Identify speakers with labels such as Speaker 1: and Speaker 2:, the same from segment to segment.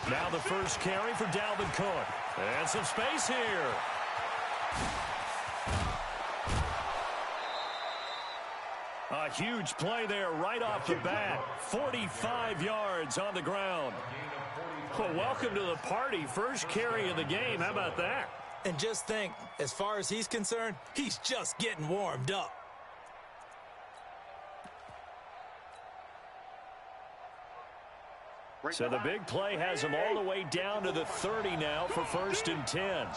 Speaker 1: Now the first carry for Dalvin Cook. And some space here. A huge play there right off the bat. 45 yards on the ground. Well, welcome to the party. First carry of the game. How about that?
Speaker 2: And just think, as far as he's concerned, he's just getting warmed up.
Speaker 1: So the big play has him all the way down to the 30 now for 1st and 10.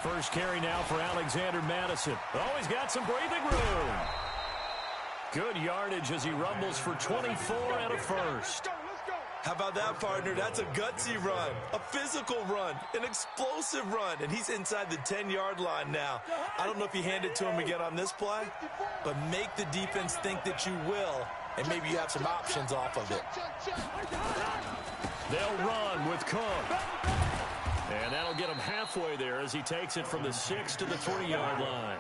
Speaker 1: First carry now for Alexander Madison. Oh, he's got some breathing room. Good yardage as he rumbles for 24 and a first.
Speaker 2: How about that, partner? That's a gutsy run, a physical run, an explosive run, and he's inside the 10-yard line now. I don't know if you hand it to him again on this play, but make the defense think that you will, and maybe you have some options off of it.
Speaker 1: They'll run with Cook. And that'll get him halfway there as he takes it from the 6 to the 3-yard line.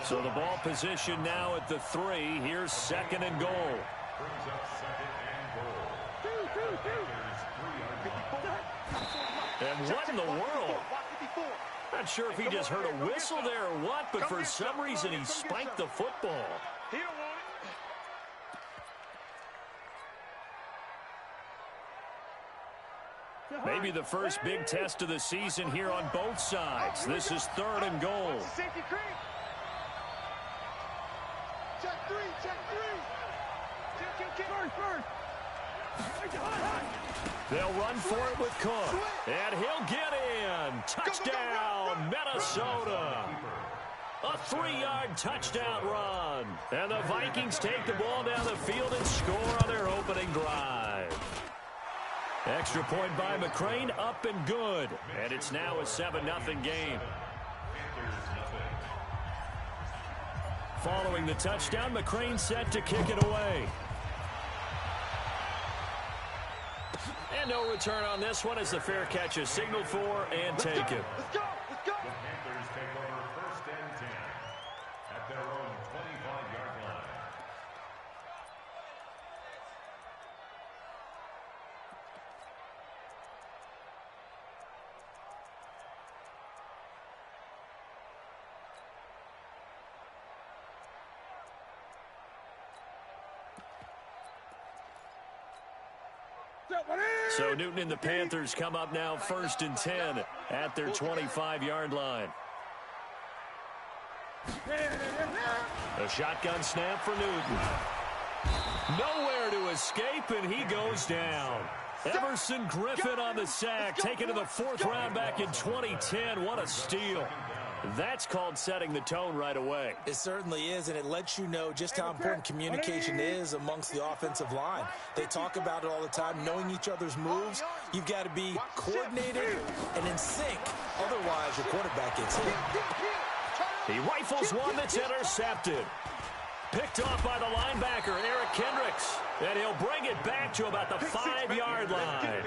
Speaker 1: So the ball position now at the 3. Here's 2nd and goal. And what in the world? Not sure if he just heard a whistle there or what, but for some reason he spiked the football. Maybe the first big test of the season here on both sides. This is 3rd and goal. They'll run for it with Cook. And he'll get in. Touchdown, Minnesota. A 3-yard touchdown run. And the Vikings take the ball down the field and score on their opening drive. Extra point by McCrane, up and good. And it's now a 7-0 game. Following the touchdown, McCrane set to kick it away. And no return on this one as the fair catch is signaled for and taken.
Speaker 3: Let's go. The Panthers take over 1st and 10 at their own 25-yard line.
Speaker 1: So Newton and the Panthers come up now 1st and 10 at their 25-yard line. A shotgun snap for Newton. Nowhere to escape, and he goes down. Emerson Griffin on the sack, taken to the 4th round back in 2010. What a steal. That's called setting the tone right away.
Speaker 2: It certainly is, and it lets you know just how important communication is amongst the offensive line. They talk about it all the time, knowing each other's moves. You've got to be coordinated and in sync. Otherwise, your quarterback gets hit.
Speaker 1: He rifles one that's intercepted. Picked off by the linebacker, Eric Kendricks. And he'll bring it back to about the 5-yard line.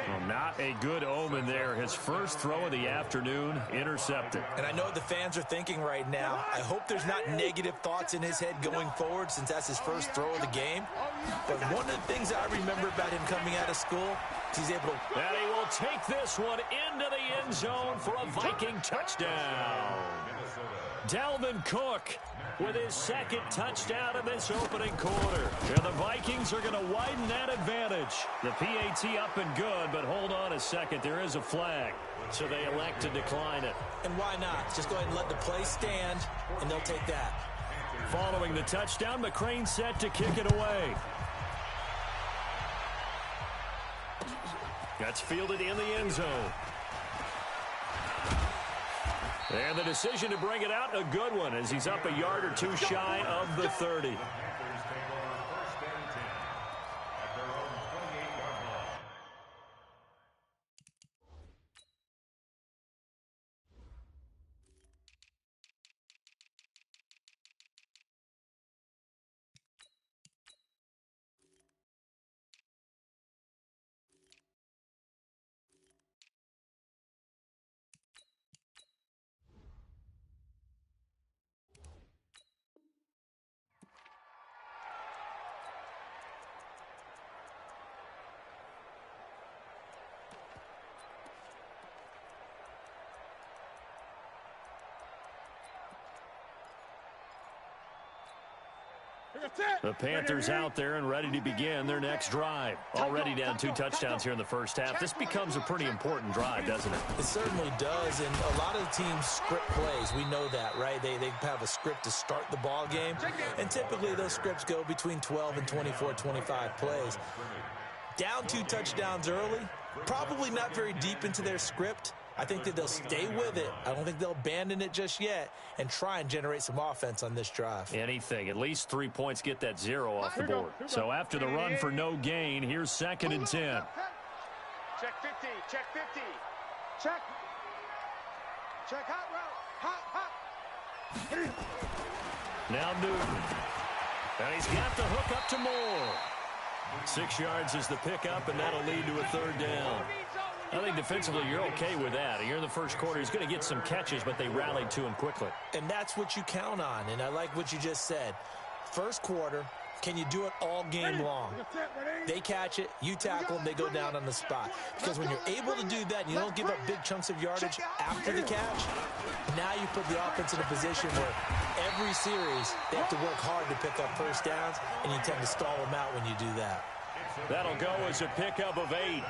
Speaker 1: Well, not a good omen there. His first throw of the afternoon, intercepted.
Speaker 2: And I know what the fans are thinking right now. I hope there's not negative thoughts in his head going forward since that's his first throw of the game. But one of the things I remember about him coming out of school is he's able to...
Speaker 1: And he will take this one into the end zone for a Viking touchdown. Dalvin Cook with his 2nd touchdown in this opening quarter. And the Vikings are going to widen that advantage. The PAT up and good, but hold on a second. There is a flag, so they elect to decline it.
Speaker 2: And why not? Just go ahead and let the play stand, and they'll take that.
Speaker 1: Following the touchdown, McCrane set to kick it away. That's fielded in the end zone. And the decision to bring it out, a good one, as he's up a yard or two shy of the 30. The Panthers out there and ready to begin their next drive. Already down 2 touchdowns here in the first half. This becomes a pretty important drive, doesn't it?
Speaker 2: It certainly does, and a lot of the teams script plays. We know that, right? They have a script to start the ball game, and typically those scripts go between 12 and 24, 25 plays. Down 2 touchdowns early, probably not very deep into their script. I think that they'll stay with it. I don't think they'll abandon it just yet and try and generate some offense on this drive.
Speaker 1: Anything. At least 3 points get that 0 off the board. So after the run for no gain, here's 2nd and 10.
Speaker 4: Check 50. Check 50. Check. Check hot route. Hot.
Speaker 1: Now Newton. And he's got the hook up to Moore. 6 yards is the pickup, and that'll lead to a 3rd down. I think defensively you're okay with that. Here in the first quarter, he's going to get some catches, but they rallied to him quickly.
Speaker 2: And that's what you count on, and I like what you just said. First quarter, can you do it all game long? They catch it, you tackle them, they go down on the spot. Because when you're able to do that and you don't give up big chunks of yardage after the catch, now you put the offense in a position where every series they have to work hard to pick up first downs, and you tend to stall them out when you do that.
Speaker 1: That'll go as a pickup of 8.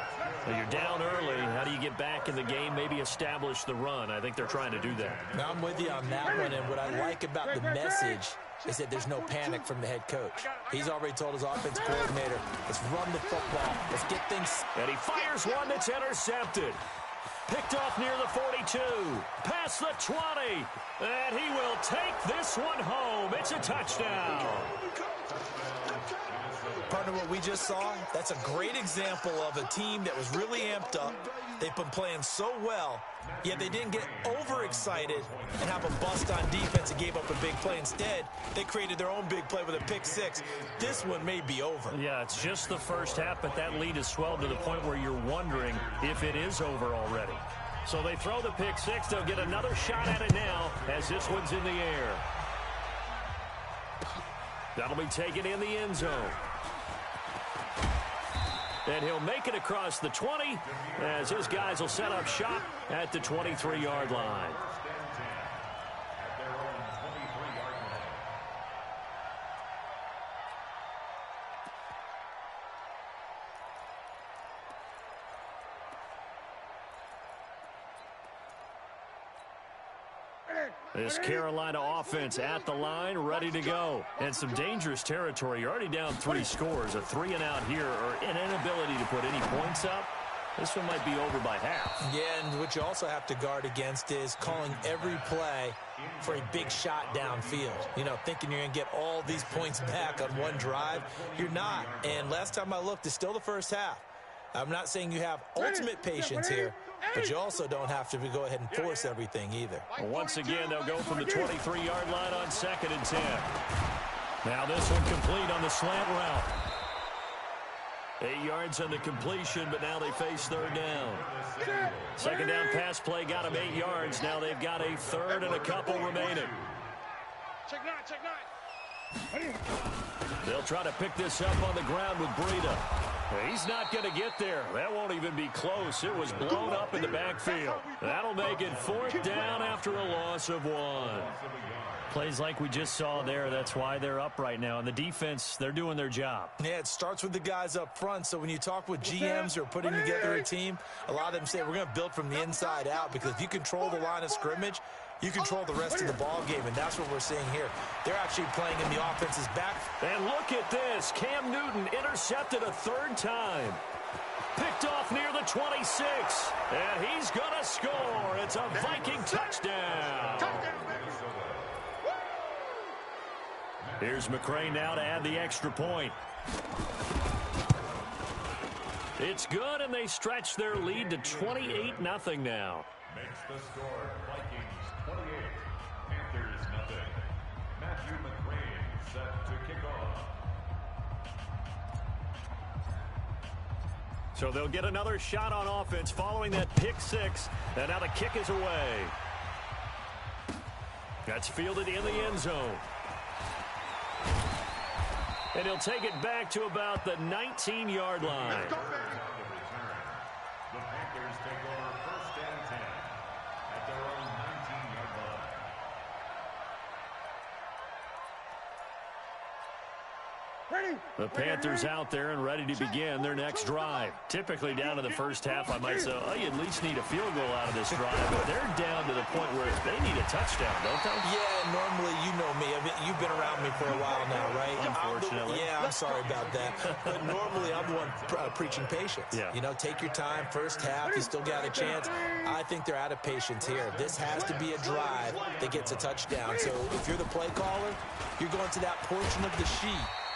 Speaker 1: Well, you're down early. How do you get back in the game, maybe establish the run? I think they're trying to do that.
Speaker 2: Now I'm with you on that one, and what I like about the message is that there's no panic from the head coach. He's already told his offense coordinator, let's run the football, let's get things.
Speaker 1: And he fires one that's intercepted. Picked off near the 42, past the 20, and he will take this one home. It's a touchdown.
Speaker 2: Partner, what we just saw, that's a great example of a team that was really amped up. They've been playing so well, yet they didn't get overexcited and have a bust on defense and gave up a big play. Instead, they created their own big play with a pick 6. This one may be over.
Speaker 1: Yeah, it's just the first half, but that lead has swelled to the point where you're wondering if it is over already. So they throw the pick 6. They'll get another shot at it now as this one's in the air. That'll be taken in the end zone. And he'll make it across the 20 as his guys will set up shop at the 23-yard line. This Carolina offense at the line, ready to go. And some dangerous territory. You're already down 3 scores. A 3-and-out here, or an inability to put any points up. This one might be over by half.
Speaker 2: Yeah, and what you also have to guard against is calling every play for a big shot downfield. You know, thinking you're going to get all these points back on one drive. You're not. And last time I looked, it's still the first half. I'm not saying you have ultimate patience here, but you also don't have to go ahead and force everything either.
Speaker 1: Well, once again, they'll go from the 23-yard line on 2nd and 10. Now this one complete on the slant route. 8 yards on the completion, but now they face 3rd down. 2nd down pass play got them 8 yards. Now they've got a 3rd and a couple remaining.
Speaker 4: Check 9, check 9.
Speaker 1: They'll try to pick this up on the ground with Breida. He's not going to get there. That won't even be close. It was blown up in the backfield. That'll make it 4th down after a loss of 1. Plays like we just saw there. That's why they're up right now. And the defense, they're doing their job.
Speaker 2: Yeah, it starts with the guys up front. So when you talk with GMs who are putting together a team, a lot of them say we're going to build from the inside out, because if you control the line of scrimmage, you control the rest of the ball game, and that's what we're seeing here. They're actually playing in the offense's back.
Speaker 1: And look at this. Cam Newton intercepted a 3rd time. Picked off near the 26. And he's going to score. It's a Viking touchdown. Here's McCray now to add the extra point. It's good, and they stretch their lead to 28-0 now.
Speaker 3: Makes the score Vikings 28, Panthers nothing. Matthew McCray set to kick off.
Speaker 1: So they'll get another shot on offense following that pick 6. And now the kick is away. That's fielded in the end zone. And he'll take it back to about the 19-yard line.
Speaker 3: The Panthers take over 1st and 10 at their own 19-yard line.
Speaker 1: The Panthers out there and ready to begin their next drive. Typically down to the first half, I might say, oh, you at least need a field goal out of this drive. But they're down to the point where they need a touchdown, don't they?
Speaker 2: Yeah, normally, you know me. I mean, you've been around me for a while now, right?
Speaker 1: Unfortunately.
Speaker 2: I'm sorry about that. But normally, I'm the one preaching patience.
Speaker 1: Yeah.
Speaker 2: You know, take your time. First half, you still got a chance. I think they're out of patience here. This has to be a drive that gets a touchdown. So if you're the play caller, you're going to that portion of the sheet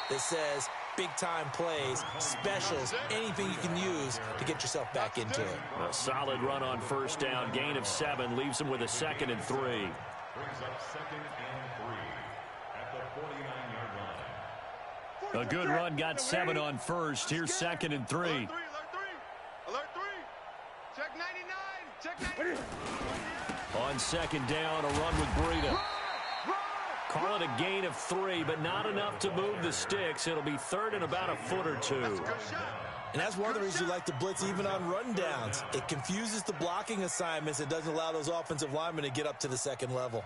Speaker 2: that says big-time plays, specials, anything you can use to get yourself back into it.
Speaker 1: A solid run on first down. Gain of 7 leaves them with a 2nd and 3.
Speaker 3: Brings up 2nd and 3 at the 49-yard line.
Speaker 1: A good run, got 7 on first. Here's 2nd and 3.
Speaker 4: Alert 3. Alert 3. Check 99. Check 99.
Speaker 1: On 2nd down, a run with Breida. Call it a gain of 3, but not enough to move the sticks. It'll be 3rd and about a foot or 2.
Speaker 2: And that's one of the reasons you like to blitz even on rundowns. It confuses the blocking assignments. It doesn't allow those offensive linemen to get up to the second level.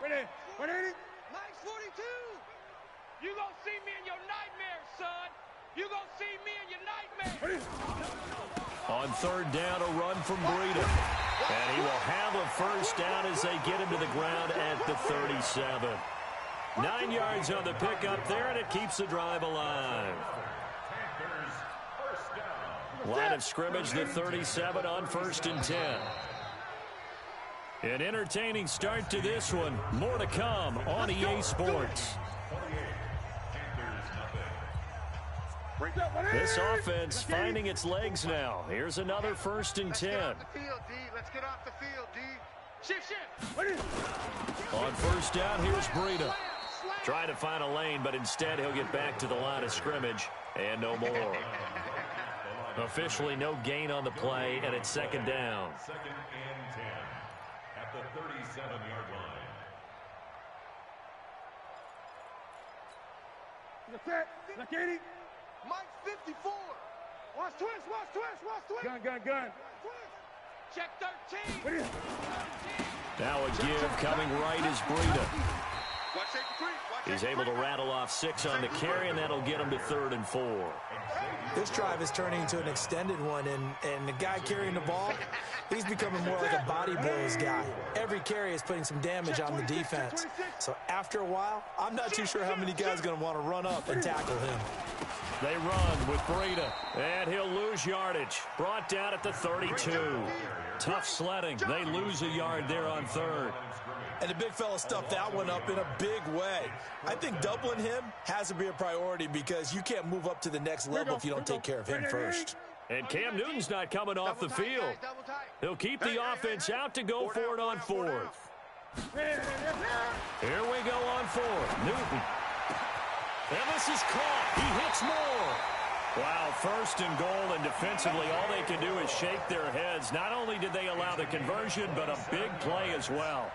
Speaker 4: Ready? Nice 42. You gonna see me in your nightmares, son. You gonna see me in your nightmares.
Speaker 1: On 3rd down, a run from Breida. And he will have a first down as they get him to the ground at the 37. 9 yards on the pickup there, and it keeps the drive alive.
Speaker 3: Panthers first down.
Speaker 1: Line of scrimmage, the 37 on 1st and 10. An entertaining start to this one. More to come on EA Sports.
Speaker 3: 28. Panthers nothing.
Speaker 1: This offense finding its legs now. Here's another 1st and 10.
Speaker 4: Let's get off the field, D. Shift.
Speaker 1: On first down, here's Breida. Trying to find a lane, but instead he'll get back to the line of scrimmage and no more. Officially no gain on the play, and it's 2nd down.
Speaker 3: 2nd and 10 at the 37-yard line.
Speaker 4: Look at it. Mike's 54. Watch twist. Gun. Check 13.
Speaker 1: Now a give coming right is Breida.
Speaker 4: Watch safety 3.
Speaker 1: He's able to rattle off 6 on the carry, and that'll get him to 3rd and 4.
Speaker 2: This drive is turning into an extended one, and the guy carrying the ball, he's becoming more like a body blows guy. Every carry is putting some damage on the defense. So after a while, I'm not too sure how many guys are going to want to run up and tackle him.
Speaker 1: They run with Breida, and he'll lose yardage. Brought down at the 32. Tough sledding. They lose a yard there on 3rd.
Speaker 2: And the big fella stuffed that one up in a big way. I think doubling him has to be a priority because you can't move up to the next level if you don't take care of him first.
Speaker 1: And Cam Newton's not coming off the field. He'll keep the offense out to go for it on 4th. Here we go on 4th. Newton. And this is caught. He hits more. Wow, 1st and goal, and defensively all they can do is shake their heads. Not only did they allow the conversion, but a big play as well.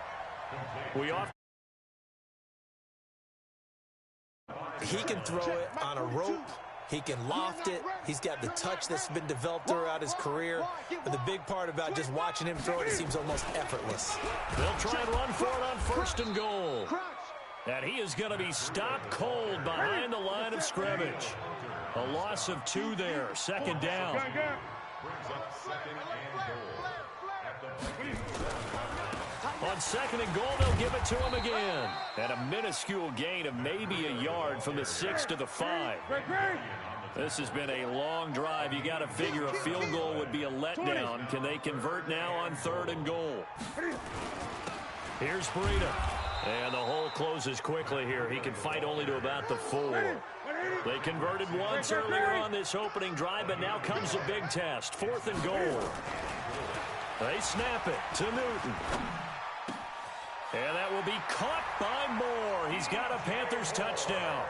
Speaker 2: He can throw it on a rope. He can loft it. He's got the touch that's been developed throughout his career. But the big part about just watching him throw it seems almost effortless.
Speaker 1: They'll try and run for it on 1st and goal. And he is going to be stopped cold behind the line of scrimmage. A loss of 2 there. 2nd down.
Speaker 3: Brings up 2nd and goal at the
Speaker 1: On 2nd and goal, they'll give it to him again. And a minuscule gain of maybe a yard from the 6 to the 5. This has been a long drive. You got to figure a field goal would be a letdown. Can they convert now on 3rd and goal? Here's Breida. And the hole closes quickly here. He can fight only to about the 4. They converted once earlier on this opening drive, but now comes a big test. 4th and goal. They snap it to Newton. And that will be caught by Moore. He's got a Panthers touchdown.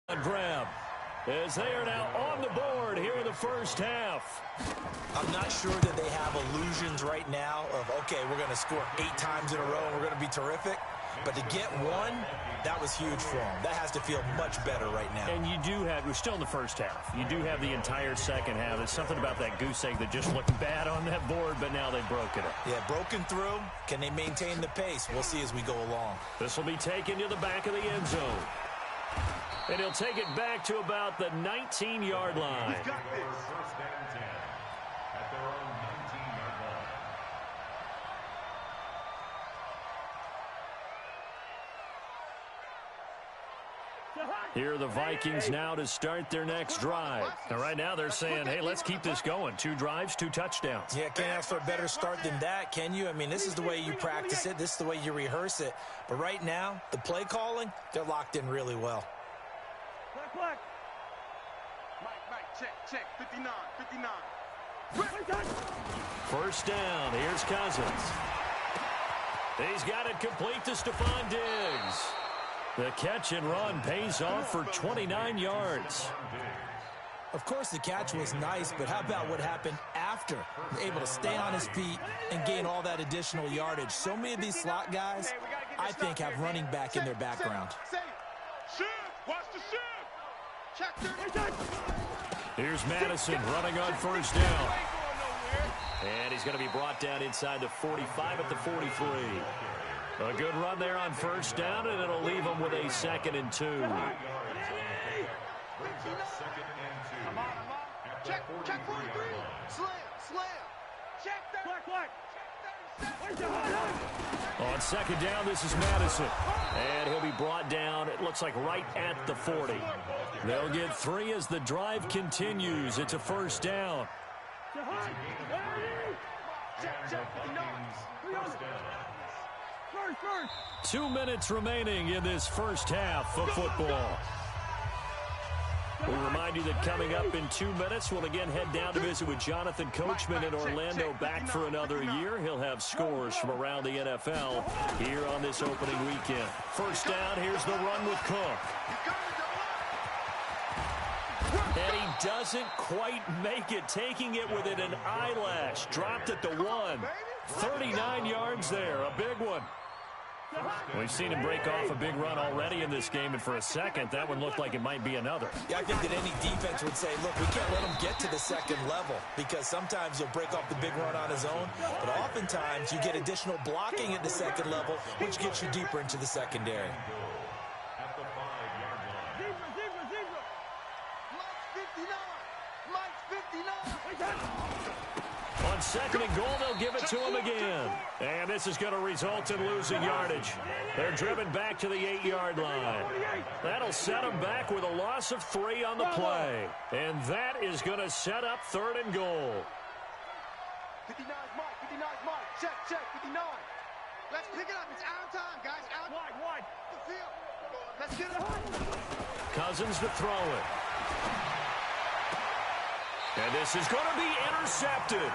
Speaker 1: A grab as they are now on the board here in the first half.
Speaker 2: I'm not sure that they have illusions right now of, okay, we're going to score 8 times in a row and we're going to be terrific. But to get one, that was huge for him. That has to feel much better right now.
Speaker 1: And you do have, we're still in the first half. You do have the entire second half. There's something about that goose egg that just looked bad on that board, but now they've broken it.
Speaker 2: Yeah, broken through. Can they maintain the pace? We'll see as we go along.
Speaker 1: This will be taken to the back of the end zone. And he'll take it back to about the 19-yard line.
Speaker 3: First and 10 at their own 19-yard line.
Speaker 1: Here are the Vikings now to start their next drive. And right now they're saying, hey, let's keep this going. 2 drives, 2 touchdowns.
Speaker 2: Yeah, can't ask for a better start than that, can you? I mean, this is the way you practice it. This is the way you rehearse it. But right now, the play calling, they're locked in really well.
Speaker 4: Mike, check, 59.
Speaker 1: First down, here's Cousins. He's got it complete to Stephon Diggs. The catch and run pays off for 29 yards.
Speaker 2: Of course, the catch was nice, but how about what happened after? Able to stay on his feet and gain all that additional yardage. So many of these slot guys, I think, have running back in their background.
Speaker 4: Watch the shift.
Speaker 1: Here's Madison running on first down. And he's going to be brought down inside the 45 at the 43. A good run there on first down, and it'll leave him with a 2nd and 2.
Speaker 4: Check 43. Slam. Check that.
Speaker 1: On second down, this is Madison. And he'll be brought down, it looks like right at the 40. They'll get 3 as the drive continues. It's a first down.
Speaker 4: Check.
Speaker 1: 2 minutes remaining in this first half of football. We remind you that coming up in 2 minutes, we'll again head down to visit with Jonathan Coachman in Orlando, back for another year. He'll have scores from around the NFL here on this opening weekend. First down, here's the run with Cook. And he doesn't quite make it, taking it within an eyelash. Dropped at the 1. 39 yards there, a big one. We've seen him break off a big run already in this game, and for a second, that one looked like it might be another.
Speaker 2: Yeah, I think that any defense would say, look, we can't let him get to the second level, because sometimes he'll break off the big run on his own, but oftentimes you get additional blocking at the second level, which gets you deeper into the secondary.
Speaker 3: At the 5-yard line.
Speaker 4: Mike's 59.
Speaker 1: On second and goal, they'll give it to him again. And this is going to result in losing yardage. They're driven back to the 8-yard line. That'll set them back with a loss of 3 on the play. And that is going to set up 3rd and goal.
Speaker 4: 59's Mike. Check, 59. Let's pick it up. It's out of time, guys. Wide. The field. Let's get it.
Speaker 1: Cousins to throw it. And this is going to be intercepted.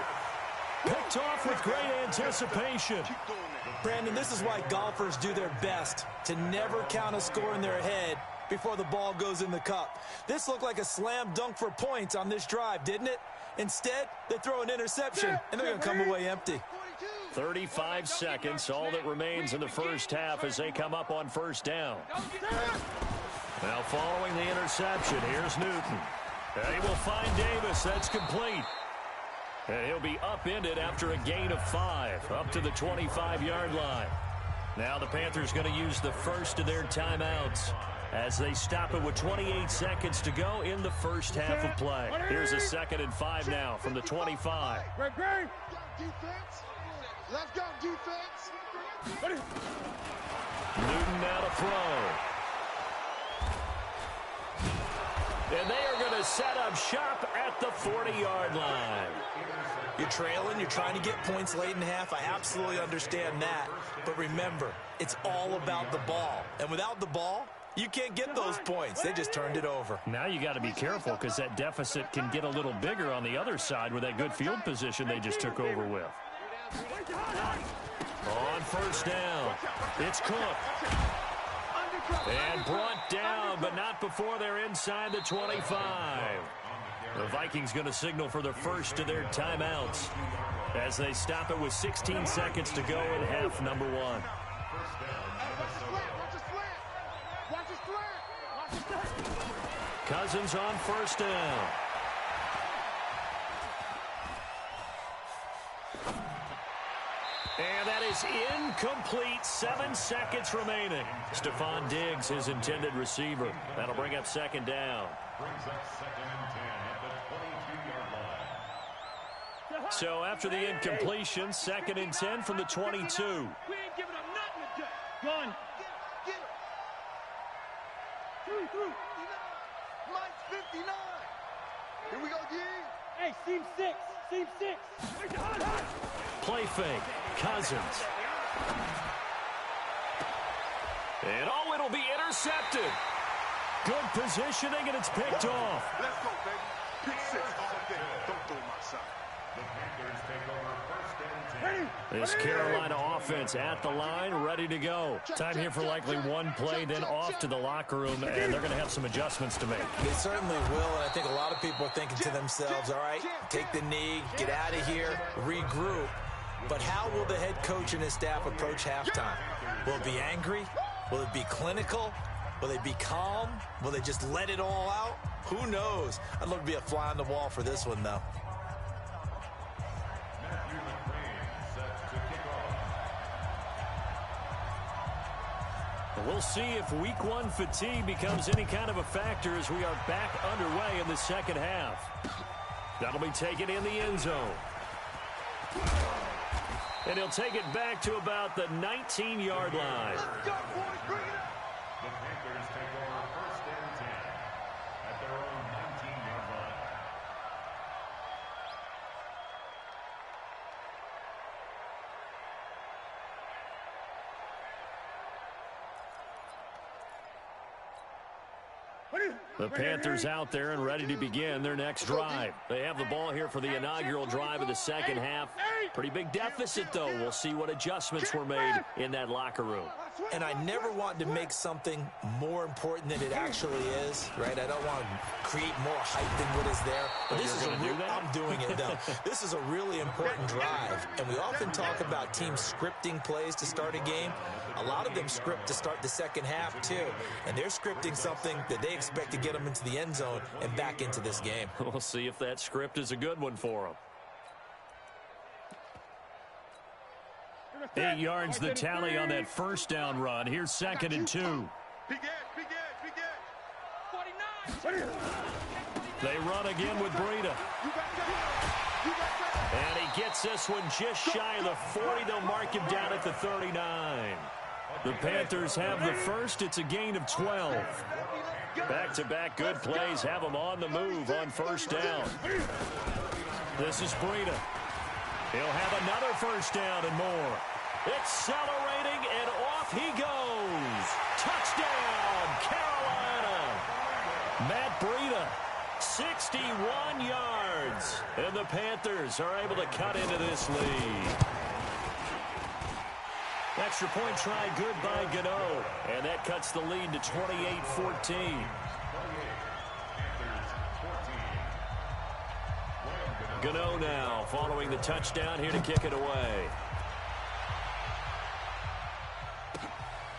Speaker 1: Picked off with great anticipation.
Speaker 2: Brandon, this is why golfers do their best to never count a score in their head before the ball goes in the cup. This looked like a slam dunk for points on this drive, didn't it? Instead, they throw an interception, and they're going to come away empty.
Speaker 1: 35 seconds, all that remains in the first half as they come up on first down. Now following the interception, here's Newton. And he will find Davis. That's complete. And he'll be upended after a gain of 5, up to the 25-yard line. Now the Panthers going to use the first of their timeouts as they stop it with 28 seconds to go in the first half of play. Here's a 2nd and 5 now from the 25.
Speaker 4: Defense. Let's go, defense.
Speaker 1: Newton now to throw. And they are going to set up shop at the 40-yard line.
Speaker 2: You're trailing, you're trying to get points late in half. I absolutely understand that. But remember, it's all about the ball. And without the ball, you can't get those points. They just turned it over.
Speaker 1: Now you got to be careful because that deficit can get a little bigger on the other side with that good field position they just took over with. On first down, it's Cook. And brought down, but not before they're inside the 25. The Vikings going to signal for the first of their timeouts as they stop it with 16 seconds to go in half number 1.
Speaker 3: First down,
Speaker 4: Hey, watch the
Speaker 3: Minnesota.
Speaker 4: slant, watch the slant. Watch the slant. Watch the slant.
Speaker 1: Cousins on first down. And that is incomplete. 7 seconds remaining. Stephon Diggs, his intended receiver. That'll bring up second down.
Speaker 3: Brings up 2nd and 10 at the 22-yard line.
Speaker 1: So after the incompletion, 2nd and 10 from the 22.
Speaker 5: We ain't giving up nothing today. Gun.
Speaker 4: Get him.
Speaker 5: Through.
Speaker 4: 59. Mike's 59. Here we go, G.
Speaker 5: Hey, seam 6. Seam 6.
Speaker 1: Play fake. Cousins. And oh, it'll be intercepted. Good positioning, and it's picked off.
Speaker 4: Let's go, baby. Pick 6 all day. Don't throw my side.
Speaker 3: The Panthers take over 1st and 10.
Speaker 1: This Carolina offense at the line, ready to go. Time here for likely one play, then off to the locker room, and they're going to have some adjustments to make.
Speaker 2: They certainly will, and I think a lot of people are thinking to themselves, all right, take the knee, get out of here, regroup. But how will the head coach and his staff approach halftime? Will it be angry? Will it be clinical? Will they be calm? Will they just let it all out? Who knows? I'd love to be a fly on the wall for this one, though.
Speaker 3: Matthew McRae set to kick off.
Speaker 1: We'll see if week 1 fatigue becomes any kind of a factor as we are back underway in the second half. That'll be taken in the end zone. And he'll take it back to about the 19-yard line.
Speaker 4: Let's go, boys. Bring it up.
Speaker 3: The Panthers take over 1st and 10 at their own 19-yard line.
Speaker 1: The Panthers out there and ready to begin their next drive. They have the ball here for the inaugural drive of the second half. Pretty big deficit, though. We'll see what adjustments were made in that locker room.
Speaker 2: And I never want to make something more important than it actually is, right? I don't want to create more hype than what is there. But this is I'm doing it, though. This is a really important drive. And we often talk about teams scripting plays to start a game. A lot of them script to start the second half, too. And they're scripting something that they expect to get them into the end zone and back into this game.
Speaker 1: We'll see if that script is a good one for them. 8 yards the tally on that first down run. Here's 2nd and 2.
Speaker 4: Big edge, big edge, big edge.
Speaker 5: 49.
Speaker 1: They run again with Breida.
Speaker 4: You got that. You got that.
Speaker 1: And he gets this one just shy of the 40. They'll mark him down at the 39. The Panthers have the first. It's a gain of 12. Back-to-back good plays have them on the move on first down. This is Breida. He'll have another first down and more. Accelerating, and off he goes. Touchdown, Carolina. Matt Breida, 61 yards. And the Panthers are able to cut into this lead. Extra point try good by Gano. And that cuts the lead to 28-14. Gano now following the touchdown here to kick it away.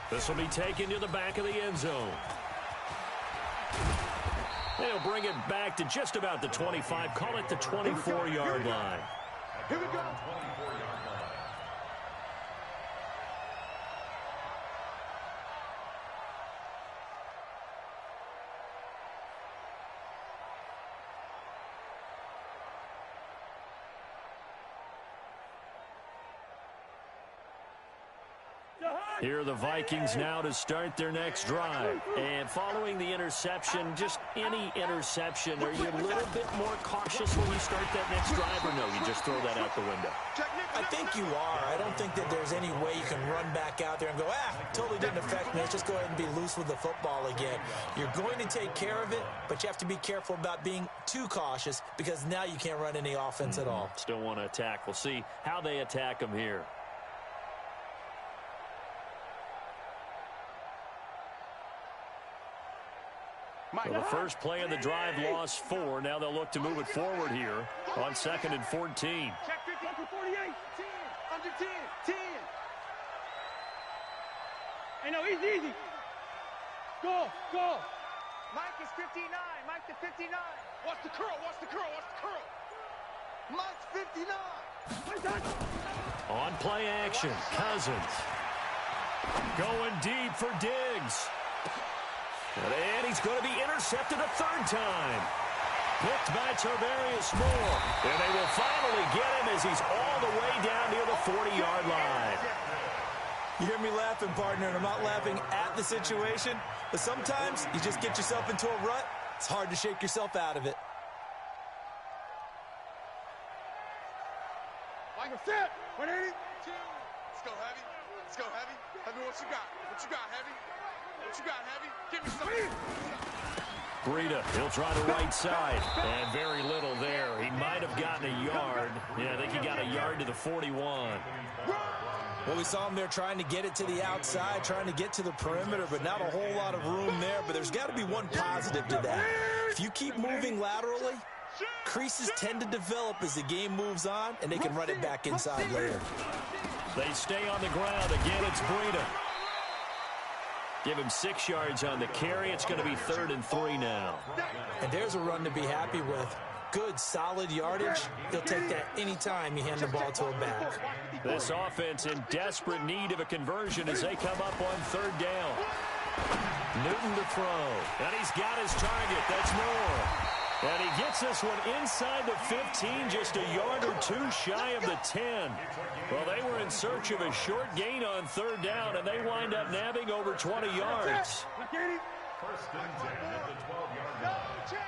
Speaker 1: This will be taken to the back of the end zone. They'll bring it back to just about the 25. Call it the 24-yard line.
Speaker 4: Here we go.
Speaker 3: 24-yard line.
Speaker 1: Here are the Vikings now to start their next drive. And following the interception, just any interception, are you a little bit more cautious when you start that next drive, or no, you just throw that out the window?
Speaker 2: I think you are. I don't think that there's any way you can run back out there and go, totally didn't affect me. Let's just go ahead and be loose with the football again. You're going to take care of it, but you have to be careful about being too cautious because now you can't run any offense at all.
Speaker 1: Still want to attack. We'll see how they attack them here. Well, the first play of the drive lost 4. Now they'll look to move it forward here on 2nd and 14.
Speaker 4: Check 50, 48, 10, under 10, 10.
Speaker 5: Hey, no, easy. Go.
Speaker 4: Mike is 59. Mike to 59.
Speaker 6: Watch the curl.
Speaker 4: Mike's 59.
Speaker 1: On play action, Cousins. Going deep for Diggs. And he's going to be intercepted a third time. Picked by Tarvarius Moore. And they will finally get him as he's all the way down near the 40-yard line.
Speaker 2: You hear me laughing, partner, and I'm not laughing at the situation, but sometimes you just get yourself into a rut. It's hard to shake yourself out of it.
Speaker 6: Like a set. 180. 2. Let's go, Heavy. Heavy, what you got? Heavy? What you got, Heavy? Give me some.
Speaker 1: Breida, he'll try the right side. And very little there. He might have gotten a yard. Yeah, I think he got a yard to the 41.
Speaker 2: Well, we saw him there trying to get it to the outside, trying to get to the perimeter, but not a whole lot of room there. But there's got to be one positive to that. If you keep moving laterally, creases tend to develop as the game moves on, and they can run it back inside later.
Speaker 1: They stay on the ground. Again, it's Breida. Give him 6 yards on the carry. It's going to be 3rd and 3 now.
Speaker 2: And there's a run to be happy with. Good, solid yardage. He'll take that anytime you hand the ball to a back.
Speaker 1: This offense in desperate need of a conversion as they come up on 3rd down. Newton to throw. And he's got his target. That's Moore. And he gets this one inside the 15, just a yard or 2 shy of the 10. Well, they were in search of a short gain on 3rd down, and they wind up nabbing over 20 yards.
Speaker 3: First and 10 at the 12-yard line.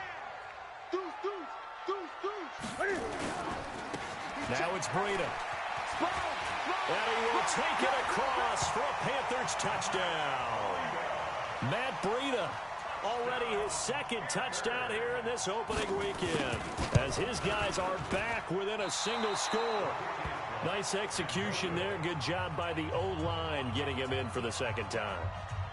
Speaker 1: Now it's Breida. And he will take it across for a Panthers touchdown. Matt Breida, already his 2nd touchdown here in this opening weekend, as his guys are back within a single score. Nice execution there. Good job by the O-line getting him in for the 2nd time.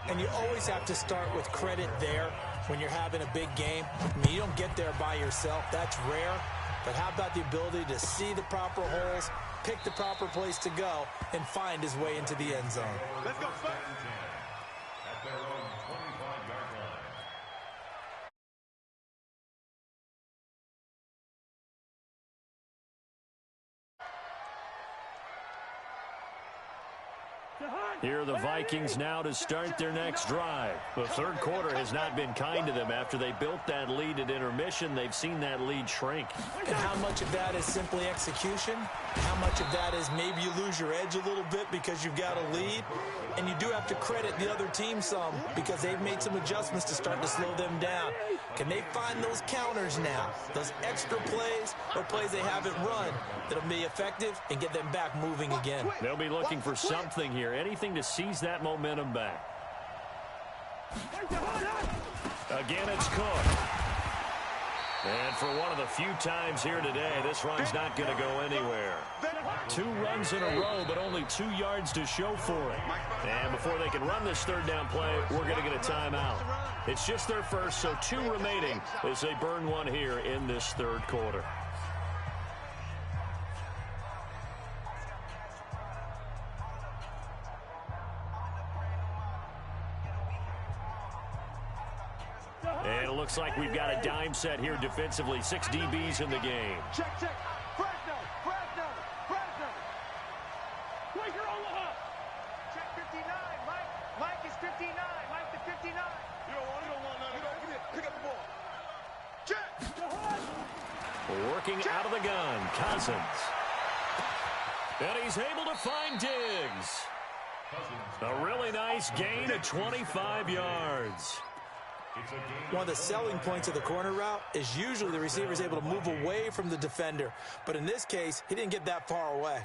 Speaker 2: And you always have to start with credit there when you're having a big game. I mean, you don't get there by yourself. That's rare. But how about the ability to see the proper holes, pick the proper place to go, and find his way into the end zone?
Speaker 6: Let's go, Spike.
Speaker 3: At their own 25-yard line.
Speaker 1: Here are the Vikings now to start their next drive. The 3rd quarter has not been kind to them. After they built that lead at intermission, they've seen that lead shrink.
Speaker 2: And how much of that is simply execution? How much of that is maybe you lose your edge a little bit because you've got a lead? And you do have to credit the other team some because they've made some adjustments to start to slow them down. Can they find those counters now, those extra plays or plays they haven't run that'll be effective and get them back moving again?
Speaker 1: They'll be looking for something here, anything to seize that momentum back. Again, it's Cook. And for one of the few times here today, this run's not going to go anywhere. 2 runs in a row, but only 2 yards to show for it. And before they can run this 3rd down play, we're going to get a timeout. It's just their first, so 2 remaining as they burn one here in this 3rd quarter. And it looks like we've got a dime set here defensively. 6 DBs in the game.
Speaker 4: Check. Fresno.
Speaker 5: Quaker Omaha.
Speaker 4: Check 59. Mike is 59. Mike to 59.
Speaker 6: You don't want none. You don't get it. Pick up the ball.
Speaker 4: Check.
Speaker 1: Working out of the gun, Cousins. And he's able to find Diggs. A really nice gain of 25 yards.
Speaker 2: One of the selling points of the corner route is usually the receiver is able to move away from the defender. But in this case, he didn't get that far away.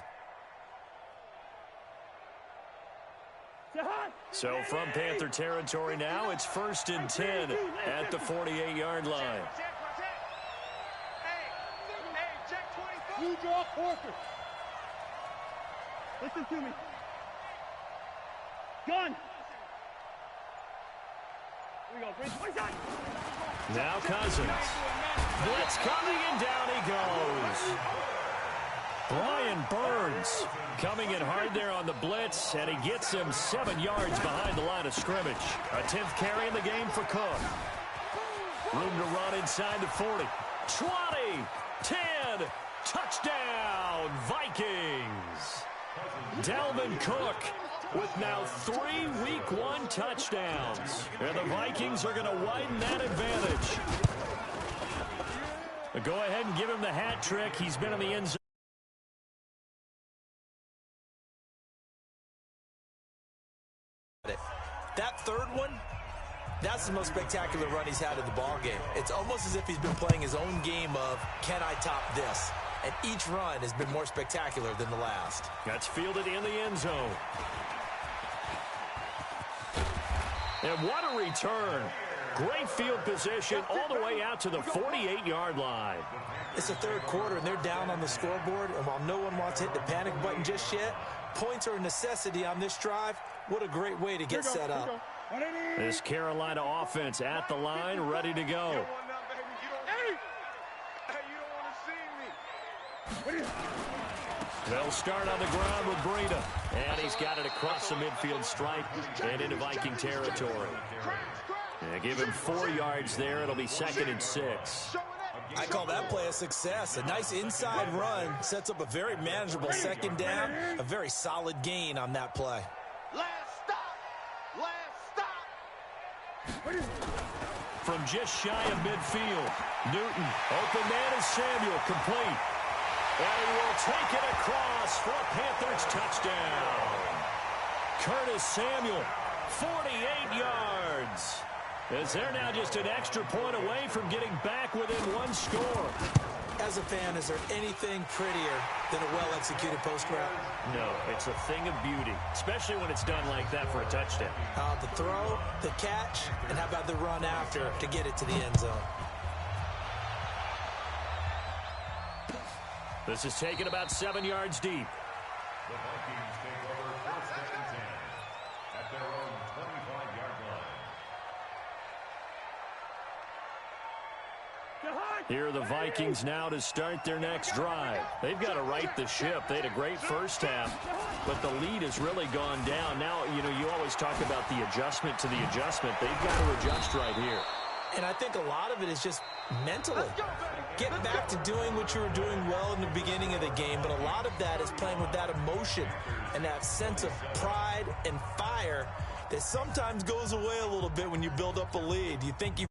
Speaker 1: So from Panther territory now, it's 1st and 10 at the 48-yard line.
Speaker 4: Hey, check 24.
Speaker 5: You draw Porter. Listen to me. Gun. Here we go.
Speaker 1: Now Cousins. Blitz coming, and down he goes. Brian Burns coming in hard there on the blitz, and he gets him 7 yards behind the line of scrimmage. A 10th carry in the game for Cook. Room to run inside the 40. 20, 10, touchdown, Vikings. Dalvin Cook with now 3 Week 1 touchdowns. And the Vikings are going to widen that advantage. Go ahead and give him the hat trick. He's been in the end zone.
Speaker 2: That third one, that's the most spectacular run he's had in the ball game. It's almost as if he's been playing his own game of, can I top this? And each run has been more spectacular than the last.
Speaker 1: That's fielded in the end zone. And what a return. Great field position all the way out to the 48-yard line.
Speaker 2: It's the third quarter, and they're down on the scoreboard. And while no one wants to hit the panic button just yet, points are a necessity on this drive. What a great way to get set up.
Speaker 1: This Carolina offense at the line, ready to go. They'll start on the ground with Breida. And he's got it across the midfield stripe and into Viking territory. Give him 4 yards there. It'll be 2nd and 6.
Speaker 2: I call that play a success. A nice inside run sets up a very manageable 2nd down. A very solid gain on that play.
Speaker 4: Last stop. Last stop.
Speaker 1: From just shy of midfield, Newton, open man is Samuel, complete. And he will take it across for a Panthers touchdown. Curtis Samuel, 48 yards. As they're now just an extra point away from getting back within 1 score.
Speaker 2: As a fan, is there anything prettier than a well-executed post route?
Speaker 1: No, it's a thing of beauty, especially when it's done like that for a touchdown.
Speaker 2: The throw, the catch, and how about the run after to get it to the end zone?
Speaker 1: This is taken about 7 yards deep.
Speaker 3: The Vikings take over 1st and 10 at their own 25-yard line.
Speaker 1: Here are the Vikings now to start their next drive. They've got to right the ship. They had a great first half, but the lead has really gone down. Now, you always talk about the adjustment to the adjustment. They've got to adjust right here.
Speaker 2: And I think a lot of it is just mentally. Get back to doing what you were doing well in the beginning of the game, but a lot of that is playing with that emotion and that sense of pride and fire that sometimes goes away a little bit when you build up a lead. You think you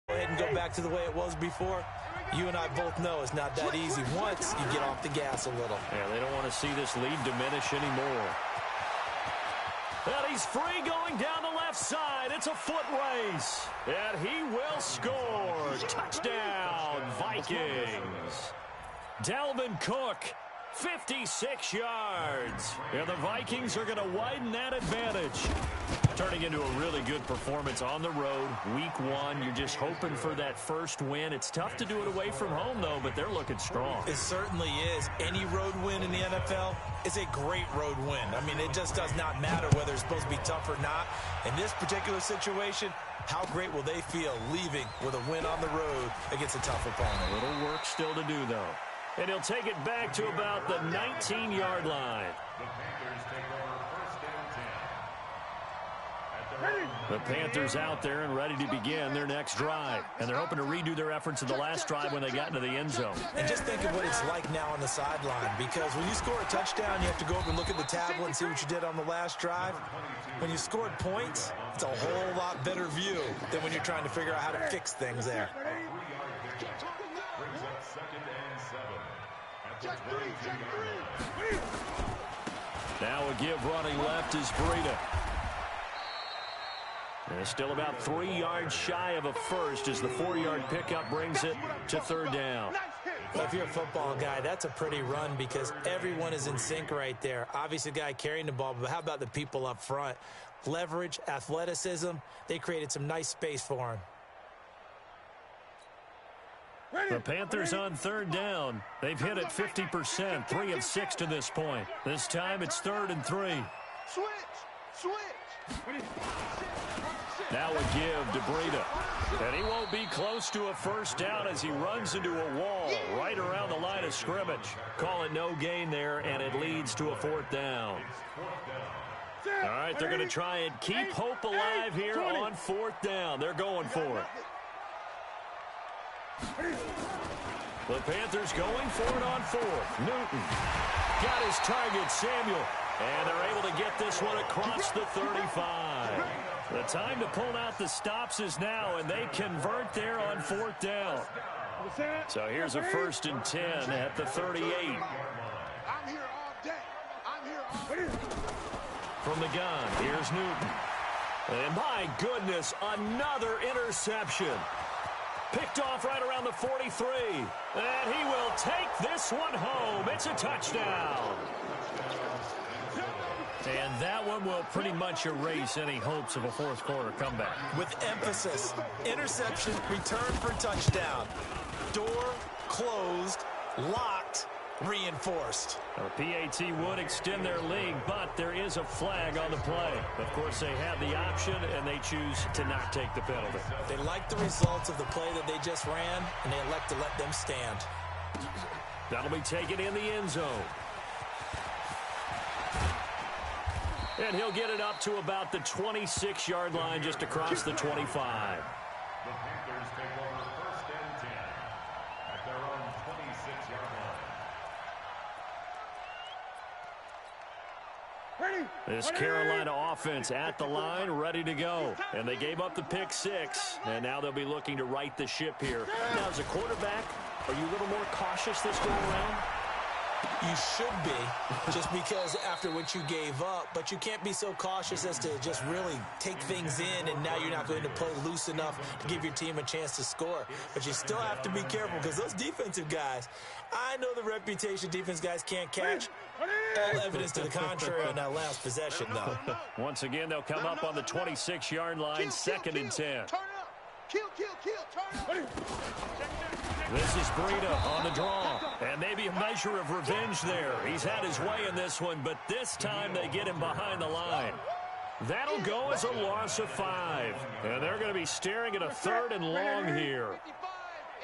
Speaker 2: go ahead and go back to the way it was before? You and I both know it's not that easy once you get off the gas a little.
Speaker 1: Yeah, they don't want to see this lead diminish anymore. And he's free going down the left side. It's a foot race. And he will score. Touchdown, Vikings. Dalvin Cook, 56 yards. And the Vikings are going to widen that advantage. Turning into a really good performance on the road. Week 1, you're just hoping for that first win. It's tough to do it away from home, though, but they're looking strong.
Speaker 2: It certainly is. Any road win in the NFL is a great road win. I mean, it just does not matter whether it's supposed to be tough or not. In this particular situation, how great will they feel leaving with a win on the road against a tough opponent?
Speaker 1: A little work still to do, though. And he'll take it back to about the 19-yard line.
Speaker 3: The Panthers take over 1st and 10.
Speaker 1: The Panthers out there and ready to begin their next drive. And they're hoping to redo their efforts of the last drive when they got into the end zone.
Speaker 2: And just think of what it's like now on the sideline, because when you score a touchdown, you have to go over and look at the tablet and see what you did on the last drive. When you scored points, it's a whole lot better view than when you're trying to figure out how to fix things there.
Speaker 3: Brings up 2nd and 7 at the 22-yard line.
Speaker 1: Now a give running left is Breida. And still about 3 yards shy of a first as the 4-yard pickup brings it to 3rd down.
Speaker 2: Well, if you're a football guy, that's a pretty run because everyone is in sync right there. Obviously, the guy carrying the ball, but how about the people up front? Leverage, athleticism, they created some nice space for him.
Speaker 1: The Panthers on 3rd down. They've hit it 50%, 3 of 6 to this point. This time it's 3rd and 3.
Speaker 4: Switch!
Speaker 1: Now a give to Breida. And he won't be close to a first down as he runs into a wall right around the line of scrimmage. Call it no gain there, and it leads to a fourth down. All right, they're going to try and keep hope alive here on fourth down. They're going for it. The Panthers going for it on fourth. Newton got his target, Samuel. And they're able to get this one across the 35. The time to pull out the stops is now, and they convert there on fourth down. So here's a 1st and 10 at the 38.
Speaker 6: I'm here all day. I'm here all day.
Speaker 1: From the gun, here's Newton. And my goodness, another interception. Picked off right around the 43. And he will take this one home. It's a touchdown. And that one will pretty much erase any hopes of a fourth quarter comeback.
Speaker 2: With emphasis, interception, return for touchdown. Door closed, locked, reinforced.
Speaker 1: The PAT would extend their lead, but there is a flag on the play. Of course, they have the option, and they choose to not take the penalty.
Speaker 2: They like the results of the play that they just ran, and they elect to let them stand.
Speaker 1: That'll be taken in the end zone. And he'll get it up to about the 26-yard line, just across the 25.
Speaker 3: The Panthers take over 1st and 10 at their own 26-yard line.
Speaker 1: This Carolina offense at the line, ready to go. And they gave up the pick 6, and now they'll be looking to right the ship here. Now, as a quarterback, are you a little more cautious this go around?
Speaker 2: You should be, just because after what you gave up, but you can't be so cautious as to just really take things in, and now you're not going to play loose enough to give your team a chance to score. But you still have to be careful, because those defensive guys, I know the reputation defense guys can't catch. All evidence to the contrary on that last possession, though.
Speaker 1: Once again, they'll come up on the 26-yard line, 2nd and 10.
Speaker 4: Turn up. Kill, turn up.
Speaker 1: This is Breida on the draw, and maybe a measure of revenge there. He's had his way in this one, but this time they get him behind the line. That'll go as a loss of 5, and they're going to be staring at a 3rd and long here.
Speaker 4: 55.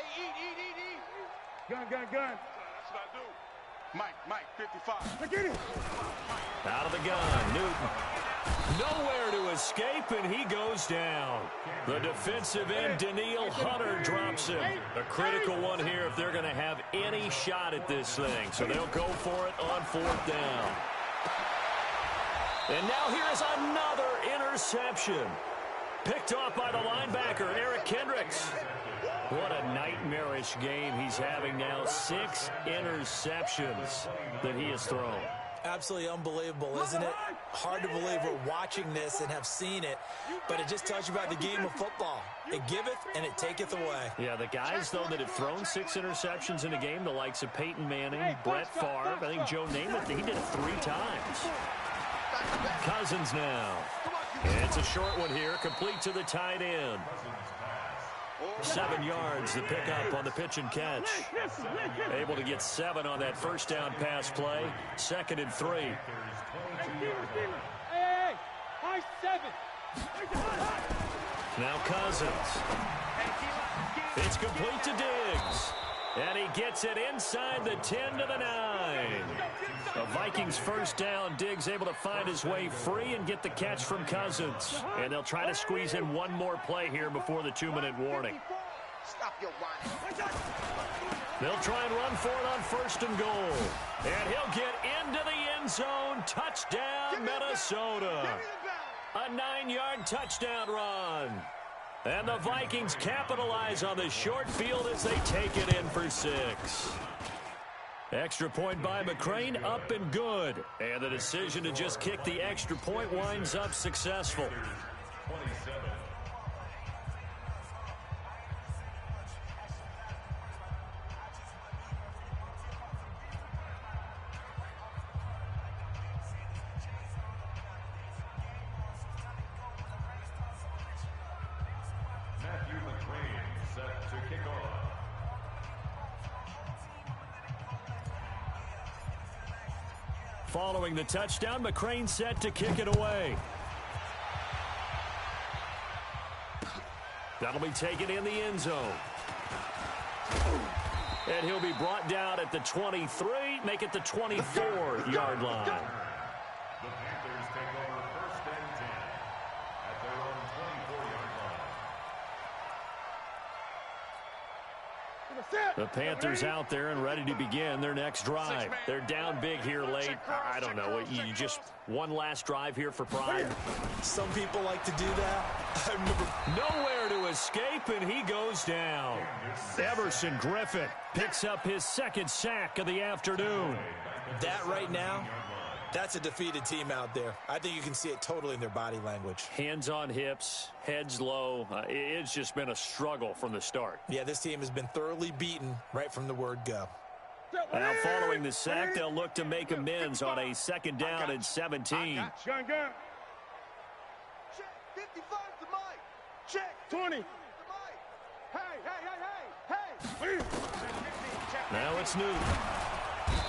Speaker 4: Hey,
Speaker 5: Gun.
Speaker 6: That's what I do. Mike, 55.
Speaker 5: Get it.
Speaker 1: Out of the gun, Newton. Nowhere to escape, and he goes down. The defensive end, Daniil Hunter, drops him. A critical one here if they're going to have any shot at this thing. So they'll go for it on 4th down. And now here is another interception. Picked off by the linebacker, Eric Kendricks. What a nightmarish game he's having now. 6 interceptions that he has thrown.
Speaker 2: Absolutely unbelievable, isn't it? Hard to believe we're watching this and have seen it, but it just tells you about the game of football. It giveth and it taketh away.
Speaker 1: Yeah, the guys, though, that have thrown 6 interceptions in a game, the likes of Peyton Manning, Brett Favre, I think Joe Namath, he did it 3 times. Cousins now. And it's a short one here, complete to the tight end. 7 yards, the pickup on the pitch and catch. Able to get 7 on that first down pass play. 2nd and 3.
Speaker 5: Hey, high 7.
Speaker 1: Now Cousins. It's complete to Diggs. And he gets it inside the 10 to the 9. The Vikings first down. Diggs able to find his way free and get the catch from Cousins. And they'll try to squeeze in one more play here before the 2-minute warning.
Speaker 4: Stop your whining.
Speaker 1: They'll try and run for it on 1st and goal. And he'll get into the end zone. Touchdown, Minnesota. A 9-yard touchdown run. And the Vikings capitalize on the short field as they take it in for 6. Extra point by McCrane, up and good. And the decision to just kick the extra point winds up successful.
Speaker 3: 27. Matthew McCrane set to kick off.
Speaker 1: Following the touchdown, McCrane set to kick it away. That'll be taken in the end zone. And he'll be brought down at the 23, make it the 24-yard line.
Speaker 3: The Panthers take over 1st and 10 at their own 24-yard line.
Speaker 1: The Panthers out there and ready to begin their next drive. They're down big here late. I don't know. You just one last drive here for pride.
Speaker 2: Some people like to do that. I remember
Speaker 1: Nowhere to escape, and he goes down. Everson Griffin picks up his second sack of the afternoon.
Speaker 2: that right now. That's a defeated team out there. I think you can see it totally in their body language.
Speaker 1: Hands on hips, heads low. It's just been a struggle from the start.
Speaker 2: Yeah, this team has been thoroughly beaten right from the word go.
Speaker 1: Now, following the sack, they'll look to make amends on a 2nd down and 17.
Speaker 5: Shotgun.
Speaker 4: Check. 55 to Mike. Check.
Speaker 5: 20.
Speaker 4: To Mike. Hey.
Speaker 1: Now it's Newton.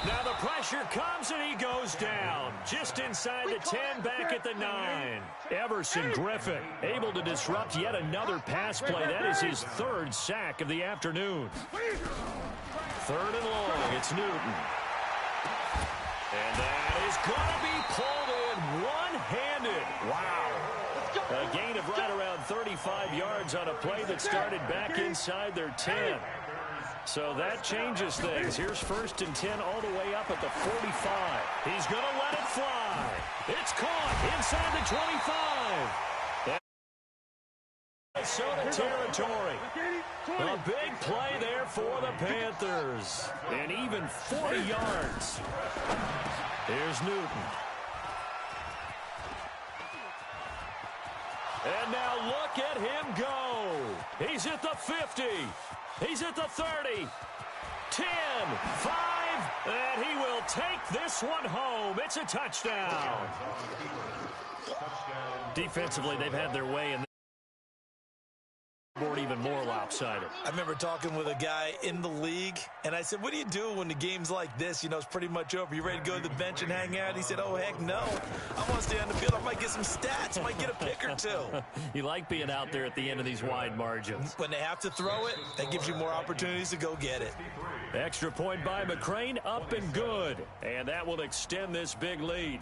Speaker 1: Now the pressure comes and he goes down. Just inside the 10, back at the 9. Everson Griffin able to disrupt yet another pass play. That is his 3rd sack of the afternoon. 3rd and long, it's Newton. And that is going to be pulled in one-handed. Wow. A gain of right around 35 yards on a play that started back inside their 10. So that changes things. Here's 1st and 10 all the way up at the 45. He's going to let it fly. It's caught inside the 25. Minnesota territory. A big play there for the Panthers. And even 40 yards. Here's Newton. And now look at him go. He's at the 50. He's at the 30. 10, 5, and he will take this one home. It's a touchdown. Defensively, they've had their way in. Board even more lopsided.
Speaker 2: I remember talking with a guy in the league, and I said, what do you do when the game's like this? You know, it's pretty much over. You ready to go to the bench and hang out? He said, oh, heck no. I want to stay on the field. I might get some stats. I might get a pick or two.
Speaker 1: You like being out there at the end of these wide margins.
Speaker 2: When they have to throw it, that gives you more opportunities to go get it.
Speaker 1: Extra point by McCrane, up and good. And that will extend this big lead.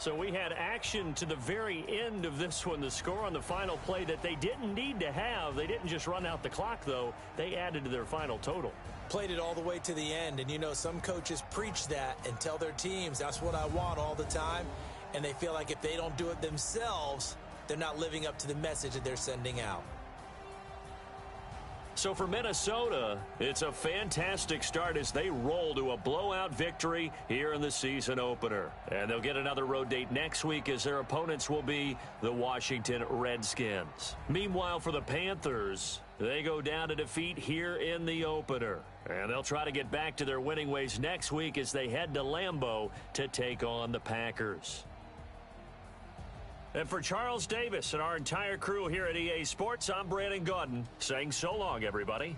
Speaker 1: So we had action to the very end of this one. The score on the final play that they didn't need to have. They didn't just run out the clock, though. They added to their final total.
Speaker 2: Played it all the way to the end. And, you know, some coaches preach that and tell their teams, that's what I want all the time. And they feel like if they don't do it themselves, they're not living up to the message that they're sending out.
Speaker 1: So for Minnesota, it's a fantastic start as they roll to a blowout victory here in the season opener. And they'll get another road date next week as their opponents will be the Washington Redskins. Meanwhile, for the Panthers, they go down to defeat here in the opener. And they'll try to get back to their winning ways next week as they head to Lambeau to take on the Packers. And for Charles Davis and our entire crew here at EA Sports, I'm Brandon Gaudin saying so long, everybody.